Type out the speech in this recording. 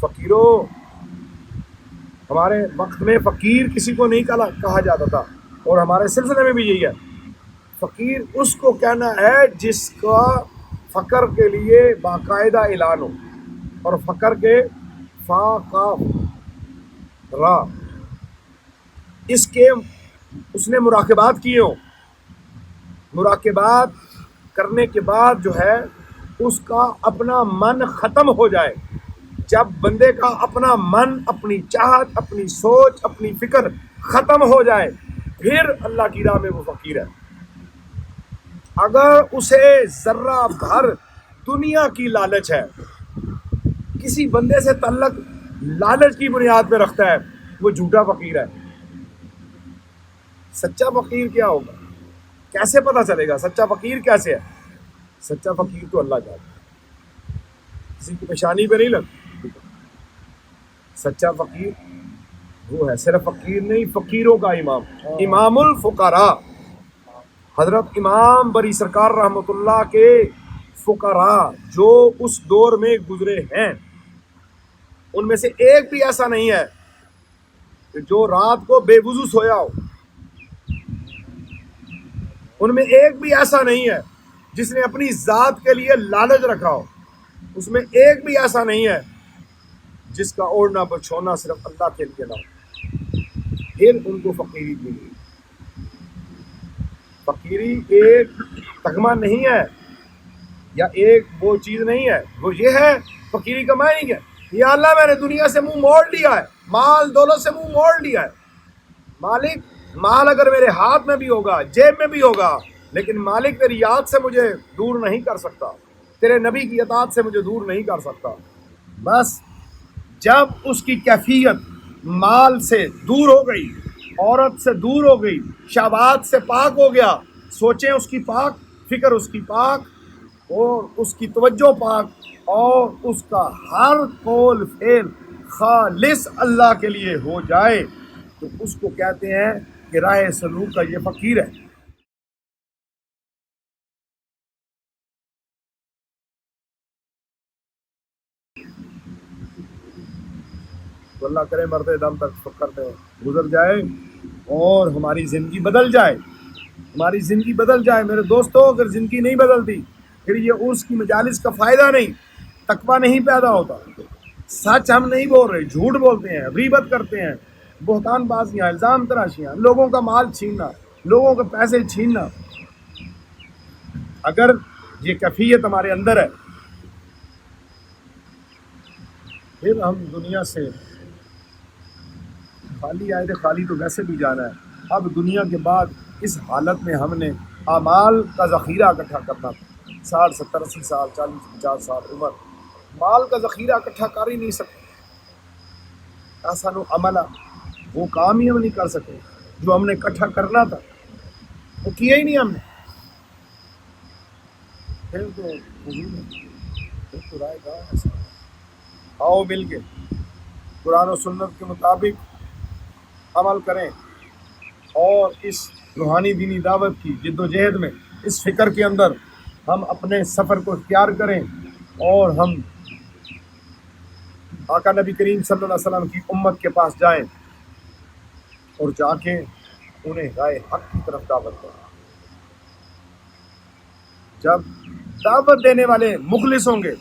فقیروں، ہمارے وقت میں فقیر کسی کو نہیں کہا جاتا تھا، اور ہمارے سلسلے میں بھی یہی ہے، فقیر اس کو کہنا ہے جس کا فقر کے لیے باقاعدہ اعلان ہو، اور فقر کے فا قاف را اس کے اس نے مراقبات کیے ہوں، مراقبات کرنے کے بعد جو ہے اس کا اپنا من ختم ہو جائے، جب بندے کا اپنا من، اپنی چاہت، اپنی سوچ، اپنی فکر ختم ہو جائے، پھر اللہ کی راہ میں وہ فقیر ہے۔ اگر اسے ذرہ بھر دنیا کی لالچ ہے، کسی بندے سے تعلق لالچ کی بنیاد پہ رکھتا ہے، وہ جھوٹا فقیر ہے۔ سچا فقیر کیا ہوگا؟ کیسے پتا چلے گا سچا فقیر کیسے ہے؟ سچا فقیر تو اللہ جانتا ہے، کسی کی پیشانی پہ نہیں لگتا۔ سچا فقیر وہ ہے، صرف فقیر نہیں، فقیروں کا امام، امام الفقراء، حضرت امام بری سرکار رحمۃ اللہ کے فقراء جو اس دور میں گزرے ہیں، ان میں سے ایک بھی ایسا نہیں ہے کہ جو رات کو بے وضو سویا ہو، ان میں ایک بھی ایسا نہیں ہے جس نے اپنی ذات کے لیے لالچ رکھا ہو، اس میں ایک بھی ایسا نہیں ہے جس کا اوڑھنا بچھونا صرف اللہ کے لیے نہ ہو، پھر ان کو فقیری ملی۔ فقیری ایک تغمہ نہیں ہے، یا ایک وہ چیز نہیں ہے، وہ یہ ہے فقیری کا معنی کیا؟ یا اللہ میں نے دنیا سے منہ موڑ لیا ہے، مال دولت سے منہ موڑ لیا ہے، مالک مال اگر میرے ہاتھ میں بھی ہوگا، جیب میں بھی ہوگا، لیکن مالک تیری یاد سے مجھے دور نہیں کر سکتا، تیرے نبی کی اطاعت سے مجھے دور نہیں کر سکتا۔ بس جب اس کی کیفیت مال سے دور ہو گئی، عورت سے دور ہو گئی، شہوات سے پاک ہو گیا، سوچیں اس کی پاک، فکر اس کی پاک، اور اس کی توجہ پاک، اور اس کا ہر قول فعل خالص اللہ کے لیے ہو جائے، تو اس کو کہتے ہیں کہ راہ سلوک کا یہ فقیر ہے۔ تو اللہ کرے مرتے دم تک فقر میں گزر جائے اور ہماری زندگی بدل جائے، ہماری زندگی بدل جائے۔ میرے دوستوں، اگر زندگی نہیں بدلتی پھر یہ عرس کی مجالس کا فائدہ نہیں، تقویٰ نہیں پیدا ہوتا، سچ ہم نہیں بول رہے، جھوٹ بولتے ہیں، غیبت کرتے ہیں، بہتان بازیاں، الزام تراشیاں، لوگوں کا مال چھیننا، لوگوں کے پیسے چھیننا۔ اگر یہ کیفیت ہمارے اندر ہے، پھر ہم دنیا سے خالی آئے تھے، خالی تو ویسے بھی جانا ہے۔ اب دنیا کے بعد اس حالت میں ہم نے اعمال کا ذخیرہ اکٹھا کرنا تھا، 60 70 80 سال، 40 50 سال عمر، مال کا ذخیرہ اکٹھا کر ہی نہیں سکتے۔ ایسا نو عملہ، وہ کام ہی ہم نہیں کر سکے جو ہم نے اکٹھا کرنا تھا، وہ کیا ہی نہیں ہم نے۔ پھر تو فضول ہے، پھر تو رائے گاہ ایسا۔ آؤ مل کے قرآن و سنت کے مطابق عمل کریں، اور اس روحانی دینی دعوت کی جد و جہد میں، اس فکر کے اندر ہم اپنے سفر کو اختیار کریں، اور ہم آقا نبی کریم صلی اللہ علیہ وسلم کی امت کے پاس جائیں، اور جا کے انہیں رائے حق کی طرف دعوت کریں۔ جب دعوت دینے والے مخلص ہوں گے